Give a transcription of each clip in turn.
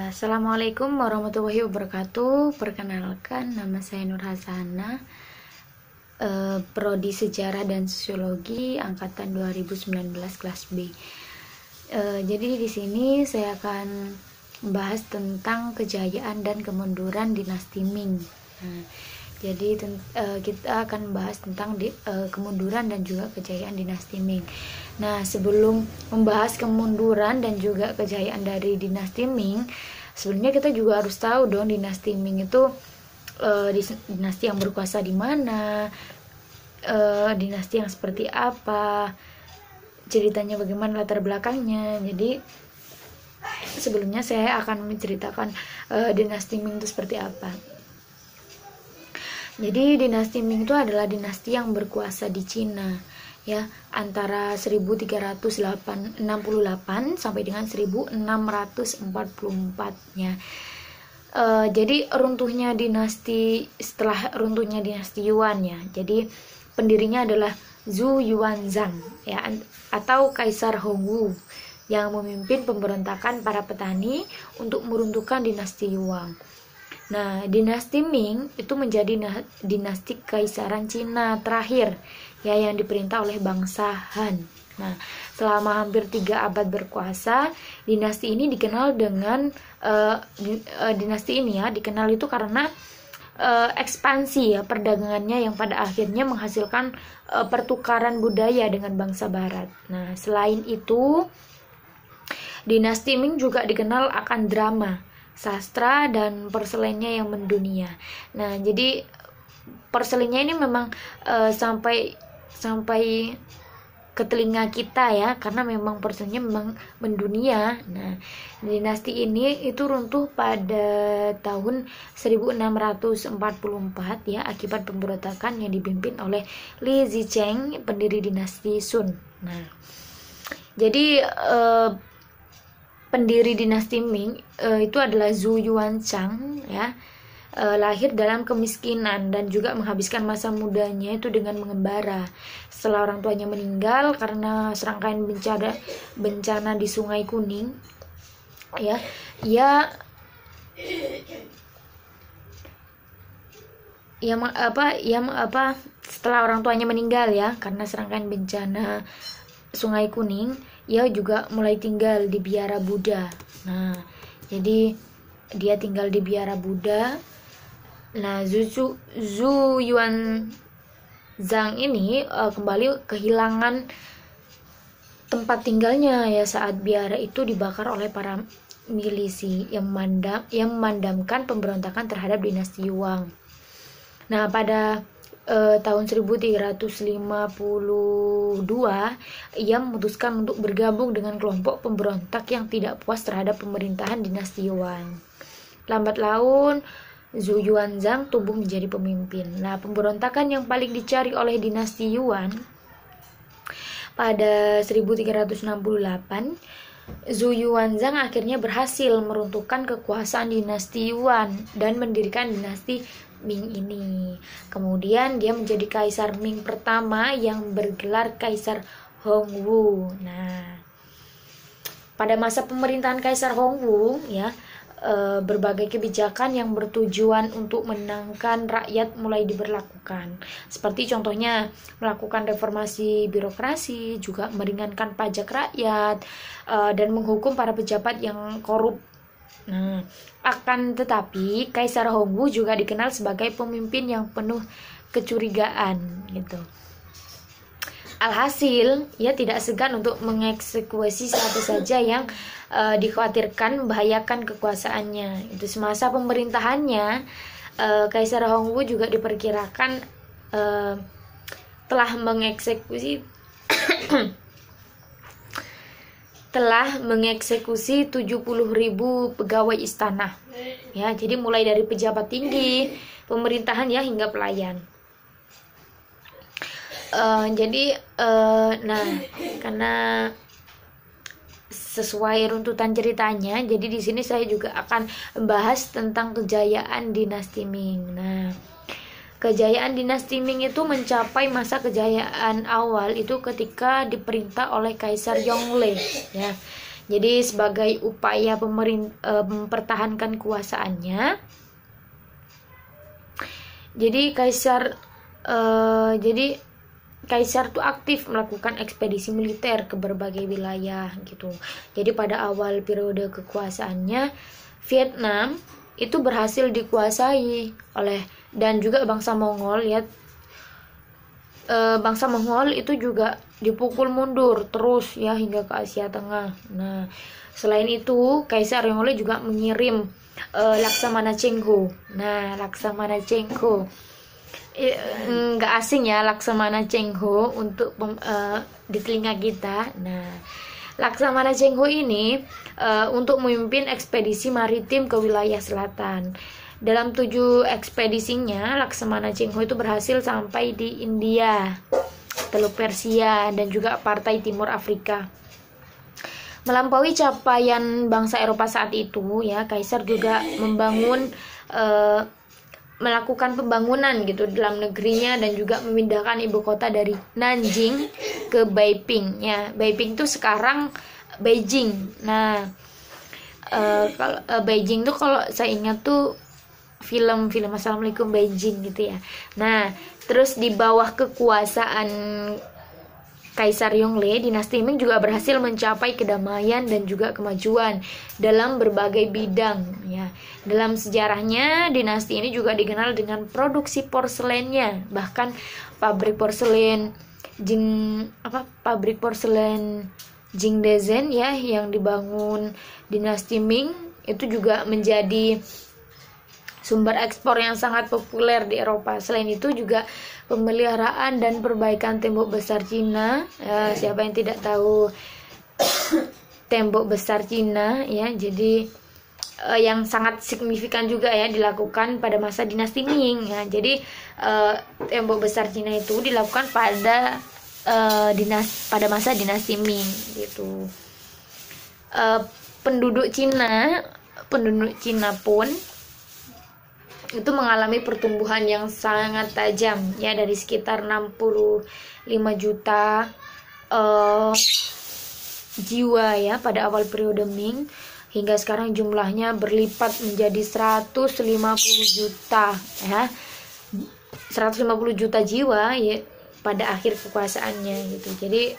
Assalamualaikum warahmatullahi wabarakatuh. Perkenalkan, nama saya Nur Hasana, Prodi Sejarah dan Sosiologi angkatan 2019 kelas B. Jadi di sini saya akan membahas tentang kejayaan dan kemunduran dinasti Ming. Jadi kita akan membahas tentang kemunduran dan juga kejayaan dinasti Ming. Nah, sebelum membahas kemunduran dan juga kejayaan dari dinasti Ming, sebenarnya kita juga harus tahu dong dinasti Ming itu dinasti yang berkuasa di mana, dinasti yang seperti apa, ceritanya bagaimana, latar belakangnya. Jadi sebelumnya saya akan menceritakan dinasti Ming itu seperti apa. Jadi dinasti Ming itu adalah dinasti yang berkuasa di Cina, ya, antara 1368 sampai dengan 1644-nya. Jadi runtuhnya dinasti, setelah runtuhnya dinasti Yuan, ya. Jadi pendirinya adalah Zhu Yuanzhang, ya, atau Kaisar Hongwu, yang memimpin pemberontakan para petani untuk meruntuhkan dinasti Yuan. Nah, dinasti Ming itu menjadi dinasti kekaisaran Cina terakhir, ya, yang diperintah oleh bangsa Han. Nah, selama hampir 3 abad berkuasa, dinasti ini dikenal dengan dinasti ini, ya, dikenal itu karena ekspansi, ya, perdagangannya yang pada akhirnya menghasilkan pertukaran budaya dengan bangsa Barat. Nah, selain itu, dinasti Ming juga dikenal akan drama, sastra, dan porselennya yang mendunia. Nah, jadi porselennya ini memang sampai ke telinga kita, ya, karena memang porselennya memang mendunia. Nah, dinasti ini itu runtuh pada tahun 1644, ya, akibat pemberontakan yang dipimpin oleh Li Zicheng, pendiri dinasti Sun. Nah, jadi pendiri dinasti Ming itu adalah Zhu Yuanzhang, ya, lahir dalam kemiskinan dan juga menghabiskan masa mudanya itu dengan mengembara. Setelah orang tuanya meninggal karena serangkaian bencana di Sungai Kuning, ya, setelah orang tuanya meninggal, ya, karena serangkaian bencana Sungai Kuning, ia juga mulai tinggal di biara Buddha. Nah, jadi dia tinggal di biara Buddha. Nah, Zhu Yuanzhang ini kembali kehilangan tempat tinggalnya, ya, saat biara itu dibakar oleh para milisi yang memandamkan pemberontakan terhadap dinasti Yuan. Nah, pada tahun 1352, ia memutuskan untuk bergabung dengan kelompok pemberontak yang tidak puas terhadap pemerintahan dinasti Yuan. Lambat laun, Zhu Yuanzhang tumbuh menjadi pemimpin. Nah, pemberontakan yang paling dicari oleh dinasti Yuan pada 1368, Zhu Yuanzhang akhirnya berhasil meruntuhkan kekuasaan dinasti Yuan dan mendirikan dinasti Ming ini. Kemudian dia menjadi kaisar Ming pertama yang bergelar Kaisar Hongwu. Nah, pada masa pemerintahan Kaisar Hongwu, ya, berbagai kebijakan yang bertujuan untuk menenangkan rakyat mulai diberlakukan. Seperti contohnya melakukan reformasi birokrasi, juga meringankan pajak rakyat, dan menghukum para pejabat yang korup. Nah, akan tetapi Kaisar Hongwu juga dikenal sebagai pemimpin yang penuh kecurigaan, gitu. Alhasil, ia tidak segan untuk mengeksekusi siapa saja yang dikhawatirkan membahayakan kekuasaannya. Itu semasa pemerintahannya, Kaisar Hongwu juga diperkirakan telah mengeksekusi 70.000 pegawai istana, ya, jadi mulai dari pejabat tinggi pemerintahan, ya, hingga pelayan. Nah, karena sesuai runtutan ceritanya, jadi di sini saya juga akan membahas tentang kejayaan dinasti Ming. Nah, kejayaan dinasti Ming itu mencapai masa kejayaan awal itu ketika diperintah oleh Kaisar Yongle, ya. Jadi sebagai upaya mempertahankan kuasaannya, jadi Kaisar tuh aktif melakukan ekspedisi militer ke berbagai wilayah gitu. Jadi pada awal periode kekuasaannya, Vietnam itu berhasil dikuasai oleh dan juga bangsa Mongol ya. Bangsa Mongol itu juga dipukul mundur terus ya hingga ke Asia Tengah. Nah, selain itu Kaisar Yongle juga mengirim Laksamana Cheng Ho. Nah, Laksamana Cheng Ho nggak asing ya Laksamana Cheng Ho untuk di telinga kita. Nah, Laksamana Cheng Ho ini untuk memimpin ekspedisi maritim ke wilayah selatan. Dalam 7 ekspedisinya, Laksamana Cheng Ho itu berhasil sampai di India, Teluk Persia, dan juga partai Timur Afrika. Melampaui capaian bangsa Eropa saat itu, ya, Kaisar juga melakukan pembangunan gitu dalam negerinya dan juga memindahkan ibu kota dari Nanjing ke Beiping. Ya, Beiping itu sekarang Beijing. Nah, kalau Beijing tuh kalau saya ingat tuh film Assalamualaikum Beijing gitu ya. Nah, terus di bawah kekuasaan Kaisar Yongle, dinasti Ming juga berhasil mencapai kedamaian dan juga kemajuan dalam berbagai bidang ya. Dalam sejarahnya, dinasti ini juga dikenal dengan produksi porselennya. Bahkan pabrik porselen Jingdezhen ya yang dibangun dinasti Ming itu juga menjadi sumber ekspor yang sangat populer di Eropa. Selain itu juga pemeliharaan dan perbaikan tembok besar Cina. Siapa yang tidak tahu tembok besar Cina ya, jadi yang sangat signifikan juga ya dilakukan pada masa dinasti Ming ya. Jadi tembok besar Cina itu dilakukan pada masa dinasti Ming gitu. Penduduk Cina pun itu mengalami pertumbuhan yang sangat tajam ya, dari sekitar 65 juta jiwa ya pada awal periode Ming hingga sekarang jumlahnya berlipat menjadi 150 juta ya, 150 juta jiwa ya pada akhir kekuasaannya gitu. Jadi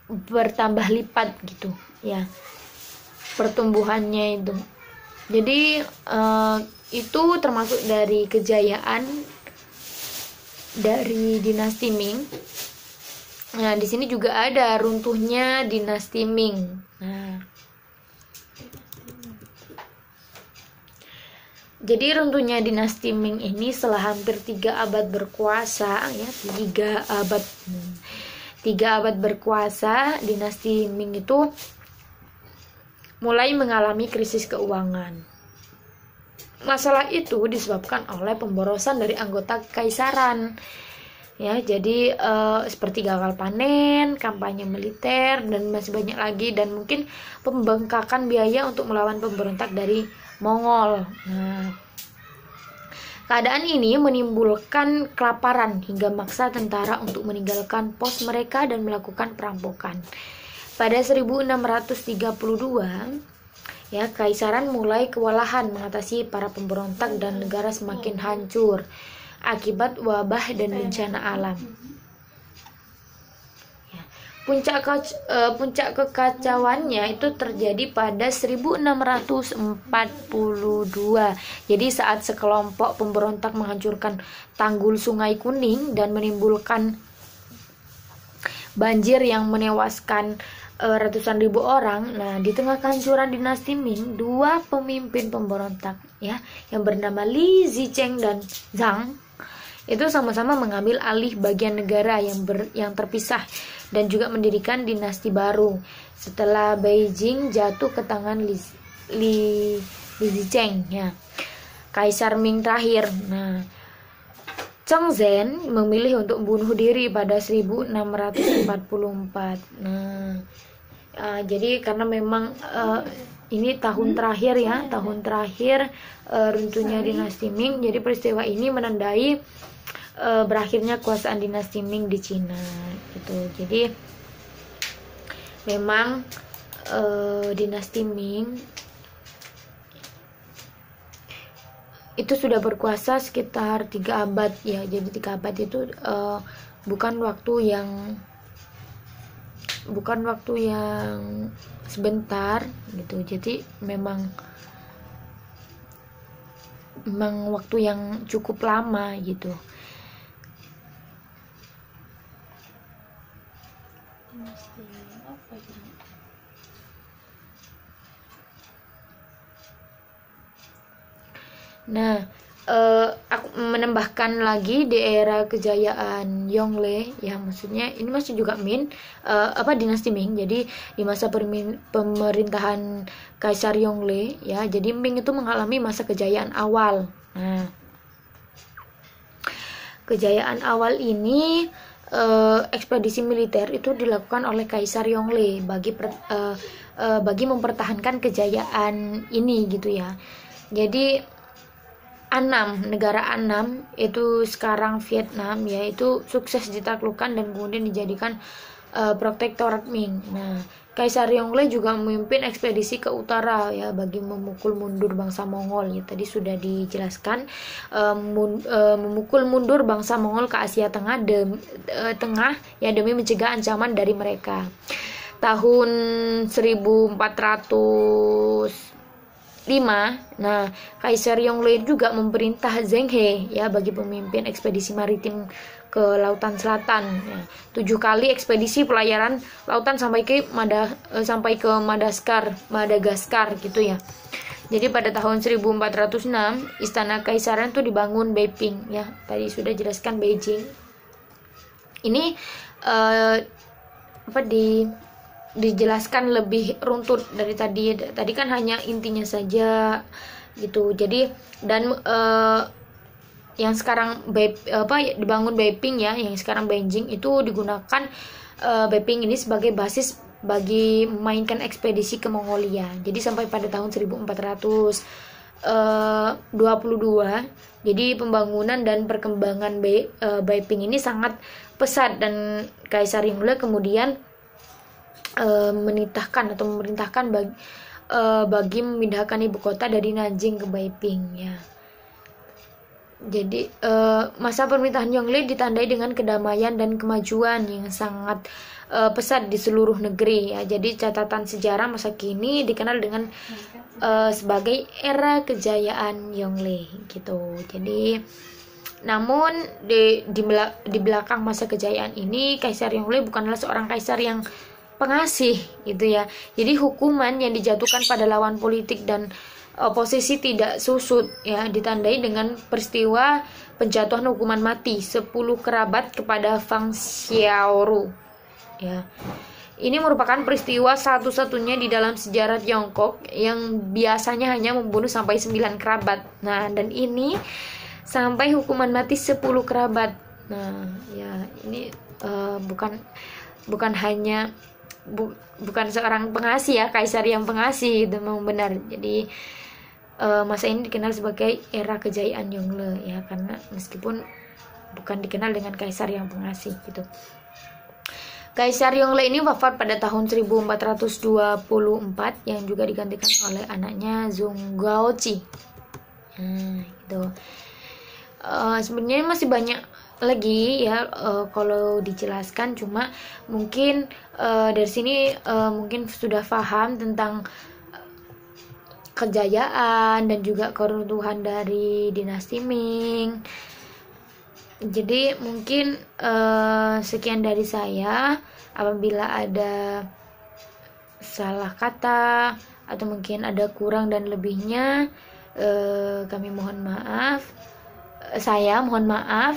bertambah lipat gitu ya pertumbuhannya itu. Jadi itu termasuk dari kejayaan dari dinasti Ming. Nah, di sini juga ada runtuhnya dinasti Ming. Nah, jadi runtuhnya dinasti Ming ini setelah hampir 3 abad berkuasa ya, 3 abad berkuasa, dinasti Ming itu mulai mengalami krisis keuangan. Masalah itu disebabkan oleh pemborosan dari anggota kekaisaran. Ya, jadi seperti gagal panen, kampanye militer, dan masih banyak lagi, dan mungkin pembengkakan biaya untuk melawan pemberontak dari Mongol. Nah, keadaan ini menimbulkan kelaparan hingga maksa tentara untuk meninggalkan pos mereka dan melakukan perampokan. Pada 1632, ya, kaisaran mulai kewalahan mengatasi para pemberontak dan negara semakin hancur akibat wabah dan bencana alam. Ya, puncak kekacauannya itu terjadi pada 1642. Jadi saat sekelompok pemberontak menghancurkan tanggul Sungai Kuning dan menimbulkan banjir yang menewaskan ratusan ribu orang. Nah, di tengah kehancuran dinasti Ming, 2 pemimpin pemberontak ya yang bernama Li Zicheng dan Zhang itu sama-sama mengambil alih bagian negara yang terpisah dan juga mendirikan dinasti baru setelah Beijing jatuh ke tangan Li Zicheng ya, Kaisar Ming terakhir. Nah, Chongzhen memilih untuk bunuh diri pada 1644. Nah, jadi karena memang ini tahun terakhir ya, runtuhnya dinasti Ming. Jadi peristiwa ini menandai berakhirnya kekuasaan dinasti Ming di Cina gitu. Jadi memang dinasti Ming itu sudah berkuasa sekitar 3 abad ya. Jadi 3 abad itu bukan waktu yang sebentar gitu. Jadi memang waktu yang cukup lama gitu. Nah, aku menambahkan lagi di era kejayaan Yongle ya, maksudnya ini masih juga dinasti Ming. Jadi di masa pemerintahan Kaisar Yongle ya, jadi Ming itu mengalami masa kejayaan awal. Nah, kejayaan awal ini ekspedisi militer itu dilakukan oleh Kaisar Yongle bagi mempertahankan kejayaan ini gitu ya. Jadi negara Annam itu sekarang Vietnam ya, itu sukses ditaklukkan dan kemudian dijadikan protektorat Ming. Nah, Kaisar Yongle juga memimpin ekspedisi ke utara ya bagi memukul mundur bangsa Mongol ya, tadi sudah dijelaskan, memukul mundur bangsa Mongol ke Asia Tengah ya demi mencegah ancaman dari mereka. Tahun 1405, nah Kaisar Yongle juga memerintah Zheng He ya bagi pemimpin ekspedisi maritim ke lautan selatan ya. 7 kali ekspedisi pelayaran lautan sampai ke Madagaskar gitu ya. Jadi pada tahun 1406 istana kaisaran itu dibangun Beiping ya, tadi sudah jelaskan Beijing. Ini dijelaskan lebih runtut dari tadi kan hanya intinya saja gitu. Jadi dan yang sekarang dibangun Beiping ya, yang sekarang Beijing, itu digunakan Beiping ini sebagai basis bagi memainkan ekspedisi ke Mongolia. Jadi sampai pada tahun 1422 jadi pembangunan dan perkembangan Beiping ini sangat pesat, dan Kaisar Yongle kemudian memerintahkan bagi memindahkan ibu kota dari Nanjing ke Beiping ya. Jadi masa pemerintahan Yongle ditandai dengan kedamaian dan kemajuan yang sangat pesat di seluruh negeri ya. Jadi catatan sejarah masa kini dikenal dengan sebagai era kejayaan Yongle gitu. Jadi namun di belakang masa kejayaan ini, Kaisar Yongle bukanlah seorang kaisar yang pengasih gitu ya. Jadi hukuman yang dijatuhkan pada lawan politik dan oposisi tidak susut ya, ditandai dengan peristiwa penjatuhan hukuman mati 10 kerabat kepada Fang Xiaoru ya. Ini merupakan peristiwa satu-satunya di dalam sejarah Tiongkok yang biasanya hanya membunuh sampai 9 kerabat. Nah, dan ini sampai hukuman mati 10 kerabat. Nah, ya ini bukan seorang pengasih ya, kaisar yang pengasih itu memang benar. Jadi masa ini dikenal sebagai era kejayaan Yongle ya, karena meskipun bukan dikenal dengan kaisar yang pengasih gitu. Kaisar Yongle ini wafat pada tahun 1424 yang juga digantikan oleh anaknya Zhong Gaoqi. Nah, gitu. Sebenarnya masih banyak lagi ya kalau dijelaskan, cuma mungkin dari sini mungkin sudah paham tentang kejayaan dan juga keruntuhan dari dinasti Ming. Jadi mungkin sekian dari saya. Apabila ada salah kata atau mungkin ada kurang dan lebihnya, kami mohon maaf. Saya mohon maaf.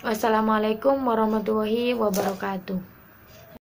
Wassalamualaikum warahmatullahi wabarakatuh.